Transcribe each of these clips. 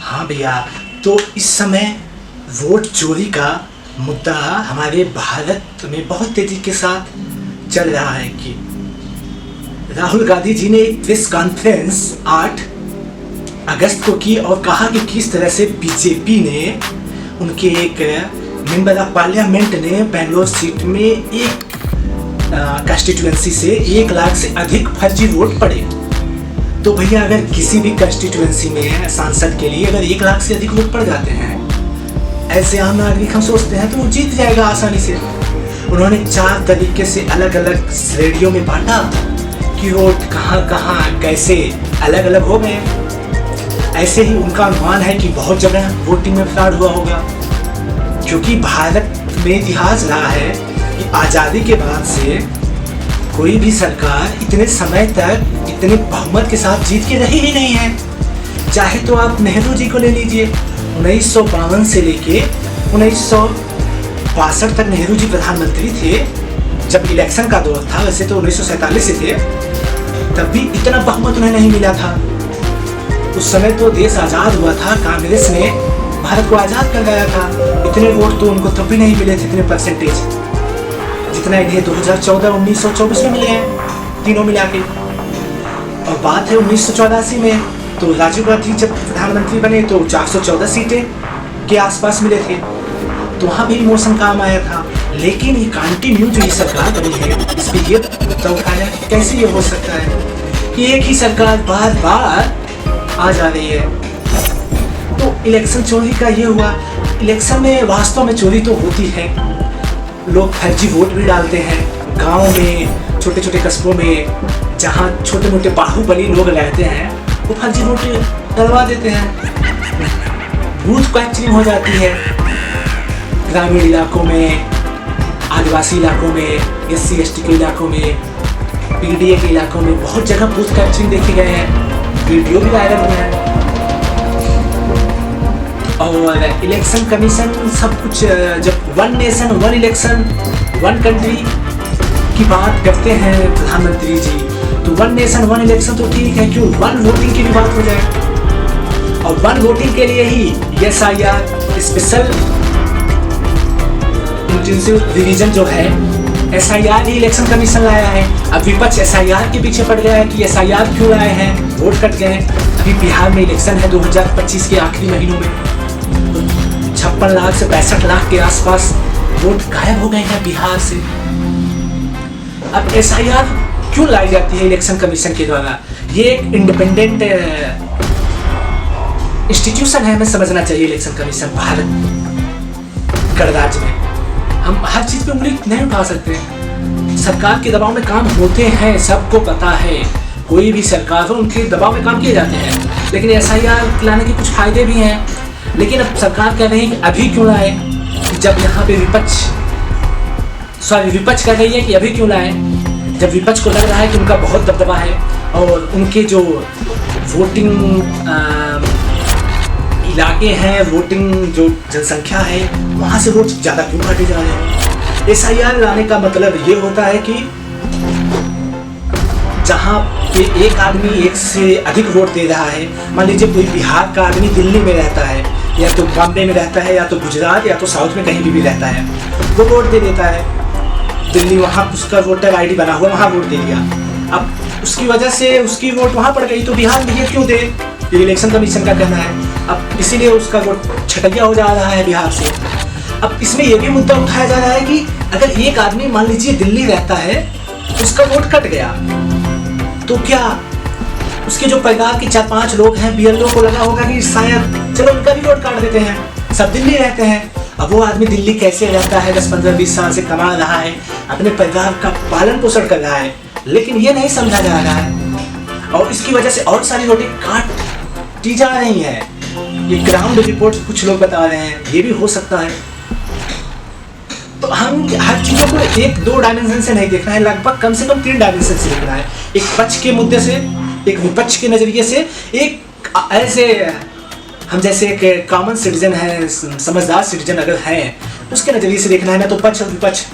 हाँ भैया, तो इस समय वोट चोरी का मुद्दा हमारे भारत में बहुत तेजी के साथ चल रहा है कि राहुल गांधी जी ने एक प्रेस कॉन्फ्रेंस 8 अगस्त को की और कहा कि किस तरह से बीजेपी ने उनके एक मेंबर ऑफ पार्लियामेंट ने बेंगलोर सीट में एक कंस्टिट्यूएंसी से 1 लाख से अधिक फर्जी वोट पड़े। तो भैया, अगर किसी भी कंस्टिट्यूएंसी में सांसद के लिए अगर 1 लाख से अधिक वोट पड़ जाते हैं, ऐसे आम नागरिक हम सोचते हैं तो वो जीत जाएगा आसानी से। उन्होंने 4 तरीके से अलग अलग श्रेणियों में बांटा कि वोट कहाँ कहाँ कैसे अलग अलग हो गए। ऐसे ही उनका अनुमान है कि बहुत जगह वोटिंग में फ्रॉड हुआ होगा, क्योंकि भारत में इतिहास रहा है कि आज़ादी के बाद से कोई भी सरकार इतने समय तक इतने बहुमत के साथ जीत के रही ही नहीं है। चाहे तो आप नेहरू जी को ले लीजिए, 1952 से लेके 1962 तक नेहरू जी प्रधानमंत्री थे। जब इलेक्शन का दौर था, वैसे तो 1947 से थे, तब भी इतना बहुमत उन्हें नहीं मिला था। उस समय तो देश आज़ाद हुआ था, कांग्रेस ने भारत को आज़ाद कर गया था। इतने वोट तो उनको तब भी नहीं मिले थे, इतने परसेंटेज जितना इन्हें 2014, 19 और 24 में मिले हैं, तीनों मिला के। और बात है 1984 में, तो राजीव गांधी जब प्रधानमंत्री बने तो 414 सीटें के आसपास मिले थे, तो वहाँ भी इमोशन काम आया था। लेकिन ये कंटिन्यू जो ये सरकार बनी है, इस पर ये मुद्दा उठाया कैसे ये हो सकता है कि एक ही सरकार बार बार आ जा रही है। तो इलेक्शन चोरी का ये हुआ। इलेक्शन में वास्तव में चोरी तो होती है, लोग फर्जी वोट भी डालते हैं। गांव में, छोटे छोटे कस्बों में, जहां छोटे मोटे बाहुबली लोग रहते हैं, वो फर्जी वोट डलवा देते हैं। बूथ कैप्चरिंग हो जाती है ग्रामीण इलाकों में, आदिवासी इलाकों में, SC ST के इलाकों में, PDA के इलाकों में बहुत जगह बूथ कैप्चरिंग देखे गए हैं, वीडियो भी वायरल हुए हैं। और इलेक्शन कमीशन सब कुछ, जब 1 नेशन 1 इलेक्शन 1 कंट्री की बात करते हैं प्रधानमंत्री जी, तो 1 नेशन 1 इलेक्शन तो ठीक है, क्यों 1 वोटिंग की भी बात हो जाए। और 1 वोटिंग के लिए ही SIR स्पेशल इंटेंसिव रिवीजन जो है, SIR ही इलेक्शन कमीशन लाया है। अब विपक्ष SIR के पीछे पड़ गया है कि SIR क्यों लाए हैं, वोट कट गए। अभी बिहार में इलेक्शन है 2025 के आखिरी महीनों में, 56 लाख से 65 लाख के आसपास वोट गायब हो गए हैं बिहार से। अब SIR क्यों लाई जाती है इलेक्शन कमीशन के द्वारा? ये एक इंडिपेंडेंट इंस्टीट्यूशन है, हमें समझना चाहिए। इलेक्शन कमीशन भारत गणराज्य में हम हर चीज पे उंगली नहीं उठा सकते। सरकार के दबाव में काम होते हैं, सबको पता है। कोई भी सरकार हो, उनके दबाव में काम किए जाते हैं। लेकिन SIR लाने के कुछ फायदे भी हैं। लेकिन अब सरकार कह रही है कि अभी क्यों लाए, जब यहाँ पे विपक्ष कह रही है कि अभी क्यों लाए, जब विपक्ष को लग रहा है कि उनका बहुत दबदबा है और उनके जो वोटिंग इलाके हैं, वोटिंग जो जनसंख्या है, वहाँ से वोट ज़्यादा क्यों काटे जा रहे हैं। SIR लाने का मतलब ये होता है कि जहाँ पे एक आदमी 1 से अधिक वोट दे रहा है, मान लीजिए कोई बिहार का आदमी दिल्ली में रहता है, या तो बॉम्बे में रहता है, या तो गुजरात, या तो साउथ में कहीं भी रहता है, वो वोट दे देता है दिल्ली, वहाँ उसका वोटर ID बना हुआ, वहाँ वोट दे दिया। अब उसकी वजह से उसकी वोट वहाँ पड़ गई, तो बिहार में ये क्यों दे, ये इलेक्शन कमीशन का कहना है। अब इसीलिए उसका वोट छटैया हो जा रहा है बिहार से। अब इसमें यह भी मुद्दा उठाया जा रहा है कि अगर एक आदमी मान लीजिए दिल्ली रहता है, उसका वोट कट गया, तो क्या उसके जो परिवार के 4-5 लोग हैं, BLO को लगा होगा कि शायद चलो उनका भी वोट काट देते हैं, सब दिल्ली रहते हैं। अब वो आदमी दिल्ली कैसे रहता है, 10, 15, 20 साल से कमा रहा है, अपने परिवार का पालन पोषण कर रहा है, लेकिन ये नहीं समझा जा रहा है। और इसकी वजह से और सारी वोटें काटी जा रही हैं। ये ग्राउंड रिपोर्ट कुछ लोग बता रहे हैं, ये भी हो सकता है। तो हम हर चीज़ों को 1-2 डायमेंशन से नहीं देखना है, लगभग कम से कम 3 डायमेंशन से देखना है। एक पक्ष के मुद्दे से, एक विपक्ष के नज़रिए से, एक ऐसे हम जैसे एक कॉमन सिटीजन है, समझदार सिटीजन अगर है, उसके नज़रिए से देखना है ना। तो पक्ष और विपक्ष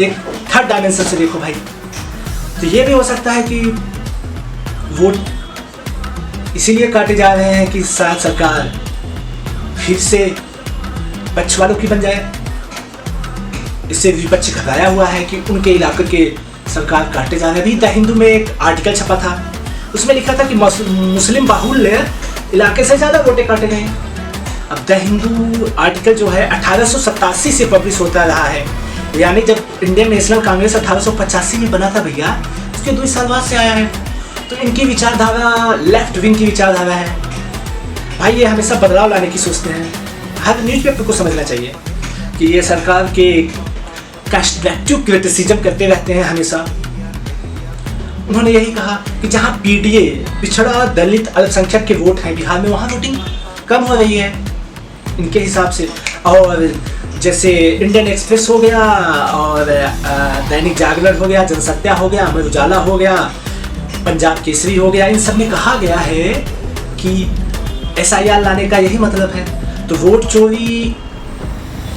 एक 3rd डायमेंशन से देखो भाई। तो ये भी हो सकता है कि वोट इसीलिए काटे जा रहे हैं कि शायद सरकार फिर से पक्ष वालों की बन जाए। इससे विपक्ष घबराया हुआ है कि उनके इलाके के सरकार काटे जा रहे हैं। अभी द हिंदू में एक आर्टिकल छपा था, उसमें लिखा था कि मुस्लिम बाहुल्य इलाके से ज़्यादा वोटें काटे गए। अब द हिंदू आर्टिकल जो है 1887 से पब्लिश होता रहा है, यानी जब इंडियन नेशनल कांग्रेस 1885 में बना था भैया, उसके 2 साल बाद से आया है। तो इनकी विचारधारा लेफ्ट विंग की विचारधारा है भाई। ये हमेशा बदलाव लाने की सोचते हैं। हर न्यूज़पेपर को समझना चाहिए कि ये सरकार के कंस्ट्रक्टिव क्रिटिसिज्म करते रहते हैं हमेशा। उन्होंने यही कहा कि जहां पीडीए पिछड़ा दलित अल्पसंख्यक के वोट हैं बिहार में, वहां वोटिंग कम हो रही है इनके हिसाब से। और जैसे इंडियन एक्सप्रेस हो गया और दैनिक जागरण हो गया, जनसत्या हो गया, अमर उजाला हो गया, पंजाब केसरी हो गया, इन सब में कहा गया है कि SIR लाने का यही मतलब है। तो वोट चोरी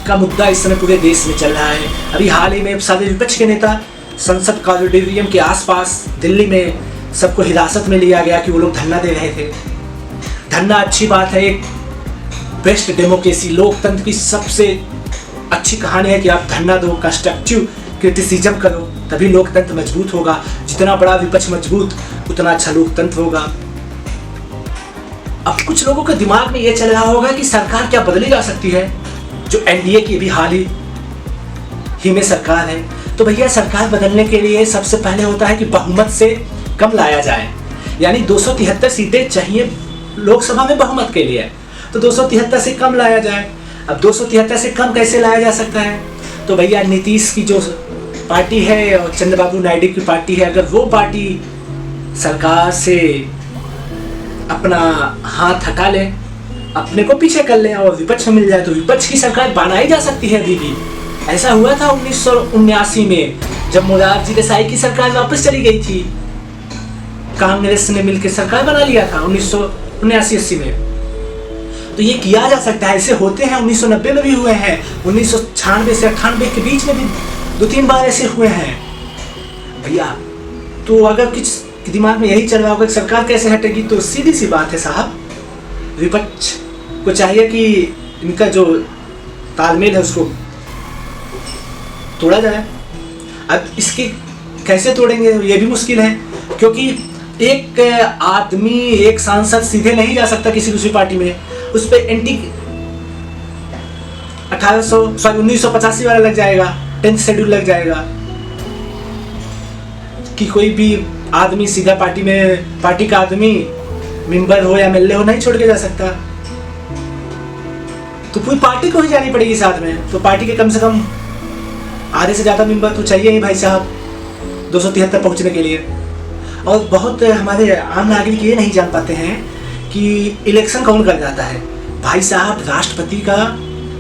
का मुद्दा इस समय पूरे देश में चल रहा है। अभी हाल ही में सारे विपक्ष के नेता संसद कॉरिडोरियम के आसपास दिल्ली में सबको हिरासत में लिया गया कि वो लोग धरना दे रहे थे। धरना अच्छी बात है, एक बेस्ट डेमोक्रेसी लोकतंत्र की सबसे अच्छी कहानी है कि आप धरना दो, कंस्ट्रक्टिव क्रिटिसिज्म करो, तभी लोकतंत्र मजबूत होगा। जितना बड़ा विपक्ष मजबूत उतना अच्छा लोकतंत्र होगा। अब कुछ लोगों के दिमाग में ये चल रहा होगा कि सरकार क्या बदली जा सकती है, जो NDA की भी हाल ही में सरकार है। तो भैया सरकार बदलने के लिए सबसे पहले होता है कि बहुमत से कम लाया जाए, यानी 273 सीटें चाहिए लोकसभा में बहुमत के लिए, तो 273 से कम लाया जाए। अब 273 से कम कैसे लाया जा सकता है? तो भैया नीतीश की जो पार्टी है और चंद्रबाबू नायडू की पार्टी है, अगर वो पार्टी सरकार से अपना हाथ हटा ले, अपने को पीछे कर ले और विपक्ष में मिल जाए, तो विपक्ष की सरकार बनाई जा सकती है अभी भी। ऐसा हुआ था 1979 में, जब मोरारजी देसाई की सरकार वापस चली गई थी, कांग्रेस ने मिलकर सरकार बना लिया था 1979-80 में। तो ये किया जा सकता है, ऐसे होते हैं। 1990 में भी हुए हैं, 1996 से 98 के बीच में भी 2-3 बार ऐसे हुए हैं भैया। तो अगर किस दिमाग में यही चल रहा होगा कि सरकार कैसे हटेगी, तो सीधी सी बात है साहब, विपक्ष को चाहिए कि इनका जो तालमेल है उसको तोड़ा जाए। अब इसके कैसे तोड़ेंगे ये भी मुश्किल है, क्योंकि एक आदमी, एक सांसद सीधे नहीं जा सकता किसी दूसरी पार्टी में, उस पर एंटी 1985 वाला लग जाएगा, 10th शेड्यूल लग जाएगा कि कोई भी आदमी सीधा पार्टी का आदमी मेंबर हो या MLA हो नहीं छोड़ के जा सकता। तो पूरी पार्टी को ही जानी पड़ेगी साथ में। तो पार्टी के कम से कम आधे से ज़्यादा मेंबर तो चाहिए ही भाई साहब 273 पहुंचने के लिए। और बहुत हमारे आम नागरिक ये नहीं जान पाते हैं कि इलेक्शन कौन कर जाता है भाई साहब। राष्ट्रपति का,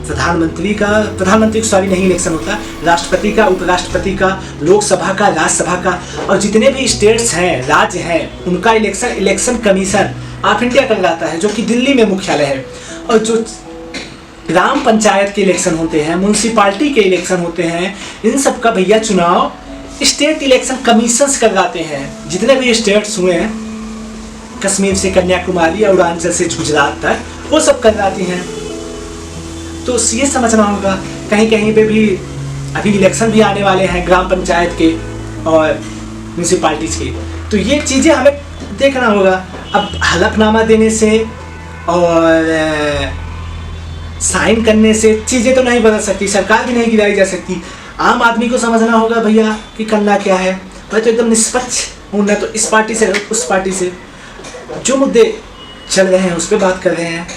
प्रधानमंत्री का नहीं इलेक्शन होता, राष्ट्रपति का, उपराष्ट्रपति का, लोकसभा का, राज्यसभा का, और जितने भी स्टेट्स हैं, राज्य हैं, उनका इलेक्शन कमीशन ऑफ इंडिया करवाता है, जो कि दिल्ली में मुख्यालय है। और जो ग्राम पंचायत के इलेक्शन होते हैं, म्यूनसिपालिटी के इलेक्शन होते हैं, इन सब का भैया चुनाव स्टेट इलेक्शन कमीशन करवाते हैं। जितने भी स्टेट्स हुए हैं, कश्मीर से कन्याकुमारी, अरुणाचल से गुजरात तक, वो सब करवाती हैं। तो ये समझना होगा, कहीं कहीं पे भी अभी इलेक्शन भी आने वाले हैं ग्राम पंचायत के और म्यूनसिपालिटीज के, तो ये चीज़ें हमें देखना होगा। अब हलफनामा देने से और साइन करने से चीज़ें तो नहीं बदल सकती, सरकार भी नहीं गिराई जा सकती। आम आदमी को समझना होगा भैया कि करना क्या है। भाई तो एकदम निष्पक्ष होना, तो इस पार्टी से उस पार्टी से जो मुद्दे चल रहे हैं उस पर बात कर रहे हैं।